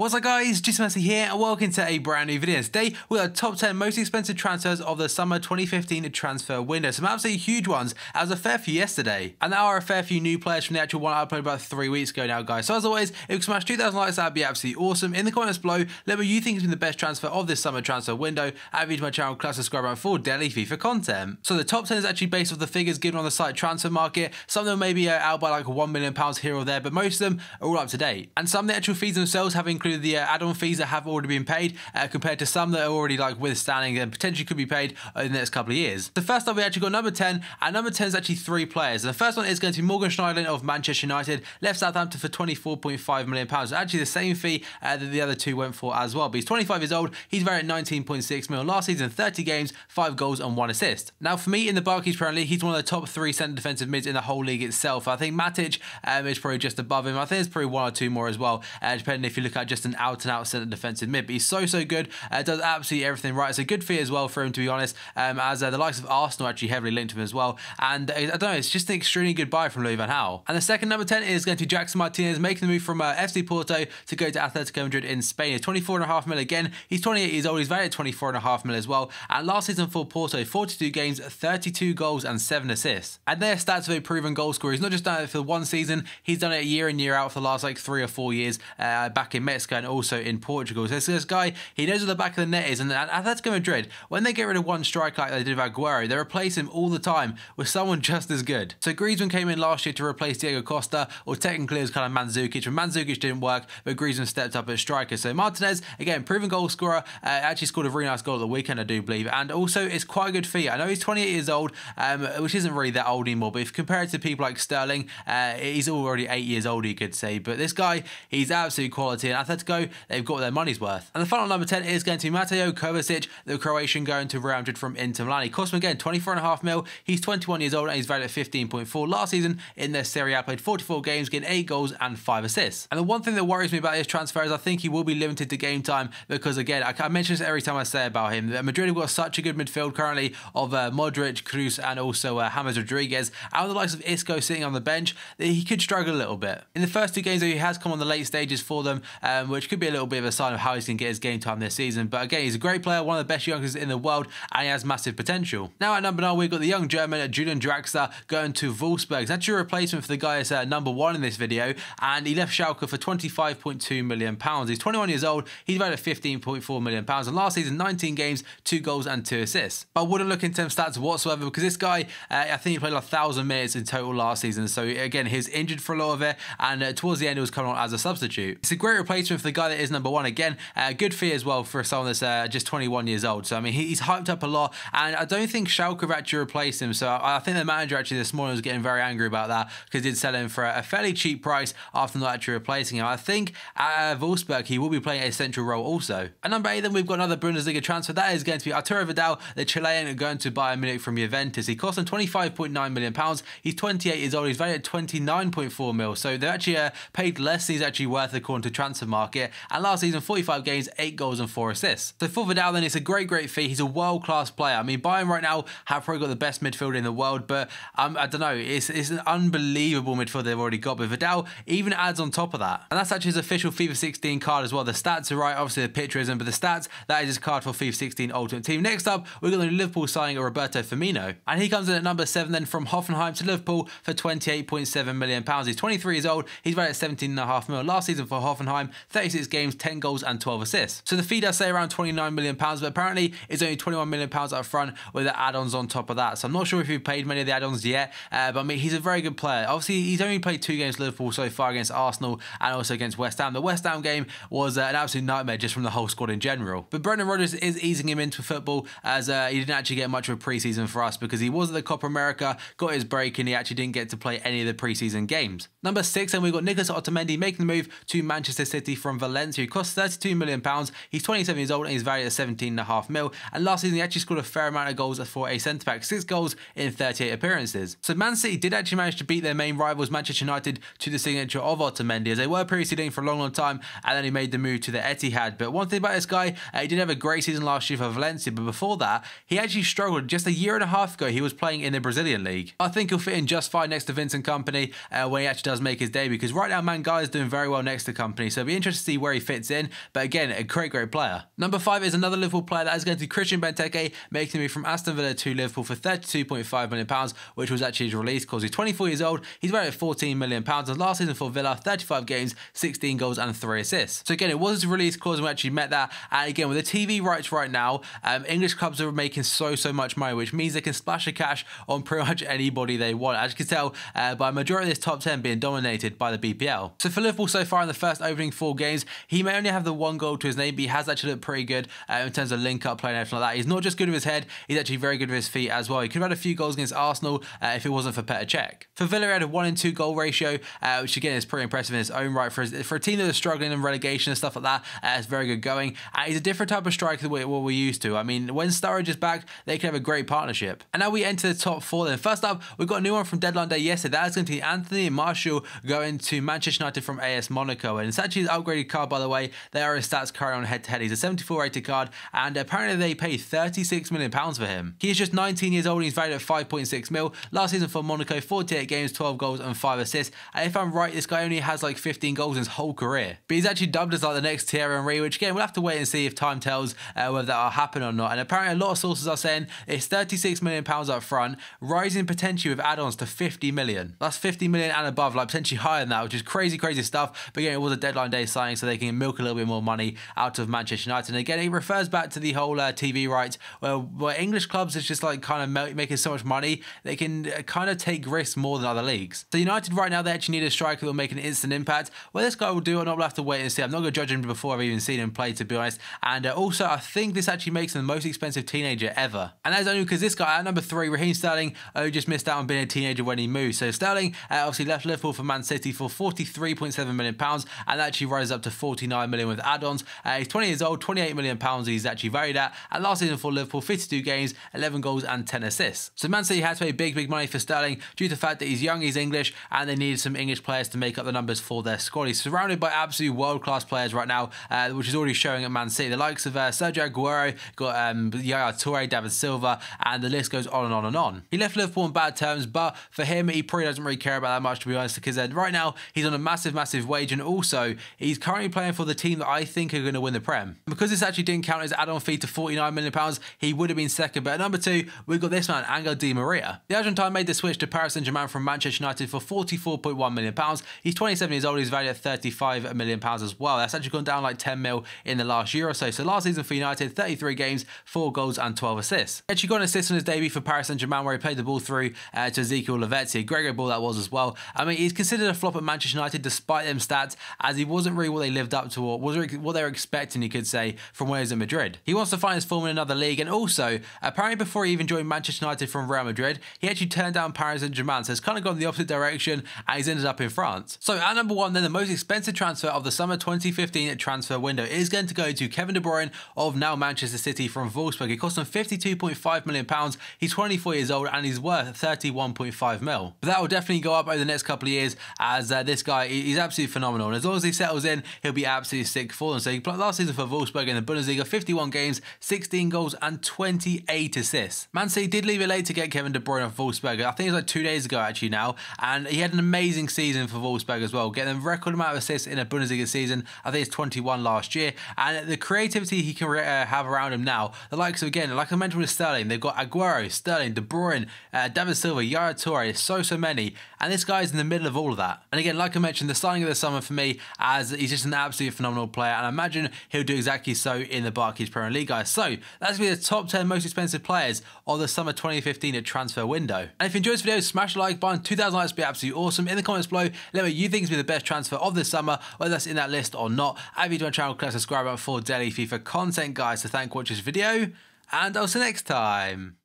What's up guys, just Messi here and welcome to a brand new video. Today we are top 10 most expensive transfers of the summer 2015 transfer window. Some absolutely huge ones, as a fair few yesterday. And there are a fair few new players from the actual one I uploaded about 3 weeks ago now guys. So as always, if you can smash 2,000 likes, that'd be absolutely awesome. In the comments below, let me know who you think has been the best transfer of this summer transfer window. Add me to my channel, class subscribe around for daily FIFA content. So the top 10 is actually based off the figures given on the site transfer market. Some of them may be out by like £1 million here or there, but most of them are all up to date. And some of the actual fees themselves have included the add-on fees that have already been paid compared to some that are already like withstanding and potentially could be paid in the next couple of years. The first up, we actually got number 10, and number 10 is actually 3 players. And the first one is going to be Morgan Schneiderlin of Manchester United, left Southampton for £24.5 million. Actually the same fee that the other two went for as well. But he's 25 years old, he's valued at 19.6 million. Last season, 30 games, 5 goals and 1 assist. Now for me, in the Barclays Premier League, he's one of the top 3 centre defensive mids in the whole league itself. I think Matic is probably just above him. I think there's probably 1 or 2 more as well, depending if you look at just an out-and-out centre defensive mid. But he's so good, does absolutely everything right. It's a good fee as well for him, to be honest, as the likes of Arsenal actually heavily linked to him as well. And I don't know, it's just an extremely good buy from Louis van Gaal. And the second number 10 is going to be Javi Martinez, making the move from FC Porto to go to Atletico Madrid in Spain. He's 24.5 million again. He's 28 years old. He's valued at 24.5 million as well. And last season for Porto, 42 games, 32 goals and 7 assists. And their stats of a proven goal scorer. He's not just done it for one season. He's done it year in, year out for the last like 3 or 4 years back in Mexico and also in Portugal. So this guy, he knows where the back of the net is. And at Atletico Madrid, when they get rid of one striker like they did with Aguero, they replace him all the time with someone just as good. So Griezmann came in last year to replace Diego Costa, or technically it was kind of Mandzukic, and Mandzukic didn't work, but Griezmann stepped up as striker. So Martinez, again, proven goal scorer, actually scored a really nice goal at the weekend, I do believe, and also it's quite a good fee. I know he's 28 years old, which isn't really that old anymore, but if you compare it to people like Sterling, he's already 8 years old, you could say, but this guy, he's absolute quality, and Atletico, they've got their money's worth. And the final number 10 is going to be Mateo Kovacic, the Croatian, going to Real Madrid from Inter Milan. He cost him again 24.5 mil. He's 21 years old and he's valued at 15.4. Last season in their Serie A, played 44 games, getting 8 goals and 5 assists. And the one thing that worries me about this transfer is I think he will be limited to game time because, again, I mention this every time I say about him. Madrid have got such a good midfield currently of Modric, Kroos and also James Rodriguez. And with the likes of Isco sitting on the bench, he could struggle a little bit. In the first 2 games though, he has come on the late stages for them, which could be a little bit of a sign of how he's going to get his game time this season. But again, he's a great player, one of the best youngsters in the world, and he has massive potential. Now at number 9, we've got the young German Julian Draxler going to Wolfsburg. He's actually a replacement for the guy that's number 1 in this video, and he left Schalke for £25.2 million. He's 21 years old, he's valued at £15.4 million, and last season 19 games, 2 goals and 2 assists. But I wouldn't look into him stats whatsoever because this guy, I think he played like 1,000 minutes in total last season, so again, he was injured for a lot of it, and towards the end, he was coming on as a substitute. It's a great replacement for the guy that is number 1 again, good fee as well for someone that's just 21 years old. So I mean, he's hyped up a lot, and I don't think Schalke have actually replaced him. So I think the manager actually this morning was getting very angry about that because he did sell him for a fairly cheap price after not actually replacing him. I think at Wolfsburg he will be playing a central role also. At number 8, then we've got another Bundesliga transfer. That is going to be Arturo Vidal, the Chilean, going to Bayern Munich from Juventus. He cost them £25.9 million. He's 28 years old. He's valued at 29.4 mil. So they're actually paid less than he's actually worth according to transfer market. And last season, 45 games, 8 goals and 4 assists. So for Vidal, then it's a great fee. He's a world-class player. I mean, Bayern right now have probably got the best midfield in the world, but I don't know, it's an unbelievable midfield they've already got. But Vidal even adds on top of that, and that's actually his official FIFA 16 card as well. The stats are right, obviously the picture isn't, but the stats, that is his card for FIFA 16 Ultimate Team. Next up, we've got the Liverpool signing of Roberto Firmino, and he comes in at number 7 then from Hoffenheim to Liverpool for £28.7 million. He's 23 years old. He's valued at 17.5 mil. Last season for Hoffenheim, 36 games, 10 goals and 12 assists. So the fee does say around £29 million, but apparently it's only £21 million up front with the add-ons on top of that. So I'm not sure if you've paid many of the add-ons yet, but I mean, he's a very good player. Obviously, he's only played 2 games for Liverpool so far, against Arsenal and also against West Ham. The West Ham game was an absolute nightmare just from the whole squad in general. But Brendan Rodgers is easing him into football, as he didn't actually get much of a pre-season for us because he was at the Copa America, got his break, and he actually didn't get to play any of the pre-season games. Number 6, and we've got Nicolas Otamendi making the move to Manchester City from Valencia. He costs £32 million. He's 27 years old and he's valued at 17.5 mil. And last season he actually scored a fair amount of goals for a centre-back, 6 goals in 38 appearances. So Man City did actually manage to beat their main rivals Manchester United to the signature of Otamendi, as they were previously doing for a long time, and then he made the move to the Etihad. But one thing about this guy, he did have a great season last year for Valencia, but before that he actually struggled. Just a year and a half ago he was playing in the Brazilian league. I think he'll fit in just fine next to Vincent Kompany when he actually does make his debut, because right now Mangala is doing very well next to Kompany, so it'll be interesting interested to see where he fits in, but again, a great player. Number 5 is another Liverpool player that is going to Christian Benteke, making the move from Aston Villa to Liverpool for £32.5 million, which was actually his release because he's 24 years old. He's valued at £14 million, and last season for Villa, 35 games, 16 goals and 3 assists. So again, it was his release clause and we actually met that. And again, with the TV rights right now, English clubs are making so much money, which means they can splash the cash on pretty much anybody they want. As you can tell by a majority of this top 10 being dominated by the BPL. So for Liverpool so far in the first opening 4 games, he may only have the 1 goal to his name, but he has actually looked pretty good in terms of link-up play and everything like that. He's not just good with his head, he's actually very good with his feet as well. He could have had a few goals against Arsenal if it wasn't for Petr Cech. For Villa, he had a 1-in-2 goal ratio, which again is pretty impressive in its own right. For a team that is struggling in relegation and stuff like that, it's very good going. He's a different type of striker than what we're used to. I mean, when Sturridge is back, they can have a great partnership. And now we enter the top 4 then. First up, we've got a new one from deadline day yesterday. That is going to be Anthony Martial going to Manchester United from AS Monaco. And it's actually his upgraded card, by the way. They are his stats currently on head-to-head. He's a 74 rated card, and apparently they paid £36 million for him. He is just 19 years old and he's valued at 5.6 mil. Last season for Monaco, 48 games, 12 goals and 5 assists. And if I'm right, this guy only has like 15 goals in his whole career. But he's actually dubbed as like the next Thierry Henry, which again, we'll have to wait and see if time tells whether that will happen or not. And apparently a lot of sources are saying it's £36 million up front, rising potentially with add-ons to 50 million. That's 50 million and above, like potentially higher than that, which is crazy stuff. But again, it was a deadline day signing, so they can milk a little bit more money out of Manchester United. And again, it refers back to the whole TV rights, where English clubs is just like kind of making so much money, they can kind of take risks more than other leagues. So United right now, they actually need a striker that will make an instant impact. Well, this guy will do or not, we'll have to wait and see. I'm not going to judge him before I've even seen him play, to be honest. And also, I think this actually makes him the most expensive teenager ever. And that's only because this guy at number 3, Raheem Sterling, just missed out on being a teenager when he moved. So Sterling obviously left Liverpool for Man City for £43.7 million, and that actually rises up to 49 million with add-ons. He's 20 years old, £28 million he's actually valued at. And last season for Liverpool, 52 games, 11 goals and 10 assists. So Man City had to pay big money for Sterling due to the fact that he's young, he's English, and they needed some English players to make up the numbers for their squad. He's surrounded by absolute world-class players right now, which is already showing at Man City. The likes of Sergio Aguero, got Yaya Toure, David Silva, and the list goes on and on and on. He left Liverpool on bad terms, but for him, he probably doesn't really care about that much, to be honest, because right now he's on a massive wage, and also he's currently playing for the team that I think are going to win the Prem. Because this actually didn't count his add-on fee to £49 million, he would have been second. But at number 2, we've got this man, Angel Di Maria. The Argentine made the switch to Paris Saint-Germain from Manchester United for £44.1 million. He's 27 years old, he's valued at £35 million as well. That's actually gone down like 10 mil in the last year or so. So last season for United, 33 games, 4 goals and 12 assists. Actually got an assist on his debut for Paris Saint-Germain, where he played the ball through to Ezekiel Lavezzi. Great ball that was as well. I mean, he's considered a flop at Manchester United despite them stats, as he wasn't really what they lived up to, or what they were expecting, you could say, from when he was in Madrid. He wants to find his form in another league, and also, apparently before he even joined Manchester United from Real Madrid, he actually turned down Paris Saint-Germain, so it's kind of gone the opposite direction, and he's ended up in France. So at number 1 then, the most expensive transfer of the summer 2015 transfer window is going to go to Kevin De Bruyne of now Manchester City from Wolfsburg. It cost him £52.5 million. He's 24 years old and he's worth 31.5 mil. But that will definitely go up over the next couple of years, as this guy, he's absolutely phenomenal. And as long as he settles in, he'll be absolutely sick for them. So he played last season for Wolfsburg in the Bundesliga, 51 games, 16 goals and 28 assists. Man City did leave it late to get Kevin De Bruyne off Wolfsburg. I think it was like 2 days ago actually now. And he had an amazing season for Wolfsburg as well, getting a record amount of assists in a Bundesliga season. I think it's 21 last year. And the creativity he can have around him now, the likes of, again, like I mentioned with Sterling, they've got Aguero, Sterling, De Bruyne, David Silva, Yaya Toure, so many. And this guy's in the middle of all of that. And again, like I mentioned, the signing of the summer for me, as he's just an absolutely phenomenal player. And I imagine he'll do exactly so in the Barclays Premier League, guys. So that's going to be the top 10 most expensive players of the summer 2015 transfer window. And if you enjoyed this video, smash the like button. 2,000 likes would be absolutely awesome. In the comments below, let me know you think has been the best transfer of this summer, whether that's in that list or not. If you do my channel, click subscribe button for daily FIFA content, guys. So thank you for watching this video, and I'll see you next time.